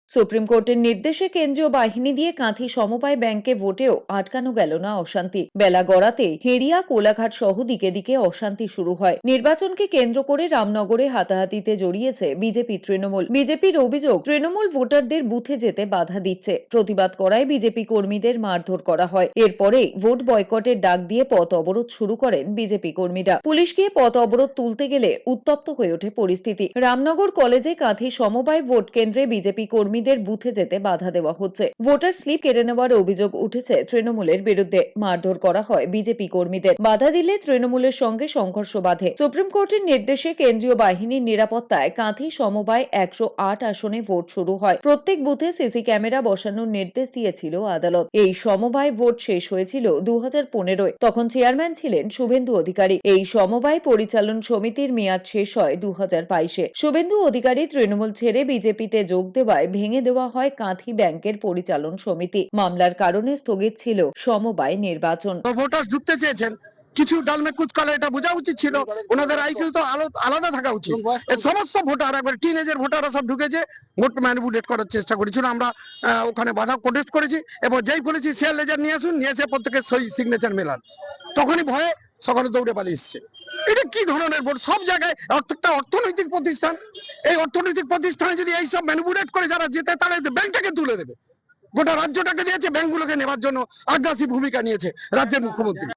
Supreme কোর্টের নির্দেশে কেন্দ্রীয় বাহিনী দিয়ে কাঁথি সমবায় ব্যাংকে ভোটেও আটকানো গেল না অশান্তি। বেলা গড়াতে হেরিয়া কোলাঘাট সহ দিকে দিকে অশান্তি শুরু হয়। নির্বাচনকে কেন্দ্র করে রামনগরে হাতাহাতিতে জড়িয়েছে বিজেপি তৃণমূল। বিজেপির অভিযোগ, তৃণমূল ভোটারদের বুথে যেতে বাধা দিচ্ছে। প্রতিবাদ করায় বিজেপি কর্মীদের মারধর করা হয়। এরপরে ভোট বয়কটের ডাক দিয়ে পথ অবরোধ শুরু করেন বিজেপি কর্মীরা। পুলিশ গিয়ে পথ অবরোধ তুলতে গেলে উত্তপ্ত হয়ে ওঠে পরিস্থিতি। রামনগর কলেজে কাঁথি সমবায় ভোট কেন্দ্রে বিজেপি কর্মীদের বুথে যেতে বাধা দেওয়া হচ্ছে। ভোটার স্লিপ কেড়ে নেওয়ার অভিযোগ উঠেছে তৃণমূলের বিরুদ্ধে। মারধর করা হয় বিজেপি কর্মীদের। বাধা দিলে তৃণমূলের সঙ্গে সংঘর্ষ বাধে। সুপ্রিম কোর্টের নির্দেশে কেন্দ্রীয় বাহিনীর নিরাপত্তায় কাঁথি সমবায় 108 আসনে ভোট শুরু হয়। প্রত্যেক বুথে সিসি ক্যামেরা বসানোর নির্দেশ দিয়েছিল আদালত। এই সমবায় ভোট শেষ হয়েছিল 2015-য়। তখন চেয়ারম্যান ছিলেন শুভেন্দু অধিকারী। এই সমবায় পরিচালন সমিতির মেয়াদ শেষ হয় 2022-এ। শুভেন্দু অধিকারী তৃণমূল ছেড়ে বিজেপিতে যোগ দেওয়ায় ভেঙে দেওয়া হয় কাঁথি ব্যাংকের পরিচালন সমিতি। মামলার কারণে স্থগিত ছিল সমবায় নির্বাচন। ভোটার ঢুকতে চেয়েছেন, কিছু ডালমে কুচকালে এটা বোঝা উচিত ছিল। ওনাদের আইকিউ তো আলাদা থাকা উচিত। এই সমস্ত ভোটার, একবার টিনেজের ভোটাররা সব ঢুকেছে, ভোট ম্যানিপুলেট করার চেষ্টা করেছিল। আমরা ওখানে বাধা প্রোটেস্ট করেছি এবং যেই বলেছি শেয়ার লেজার নিয়ে আসুন, নিয়ে এসে প্রত্যেকের সই সিগনেচার মেলান, তখনই ভয়ে সকালে দৌড়ে পালিয়ে এসছে। এটা কি ধরনের ভোট? সব জায়গায় একটা অর্থনৈতিক প্রতিষ্ঠান, এই অর্থনৈতিক প্রতিষ্ঠানে যদি এইসব ম্যানিপুলেট করে যারা যেতে, তাহলে ব্যাংকটাকে তুলে দেবে। গোটা রাজ্যটাকে দিয়েছে, ব্যাংকগুলোকে নেবার জন্য আগ্রাসী ভূমিকা নিয়েছে রাজ্যের মুখ্যমন্ত্রী।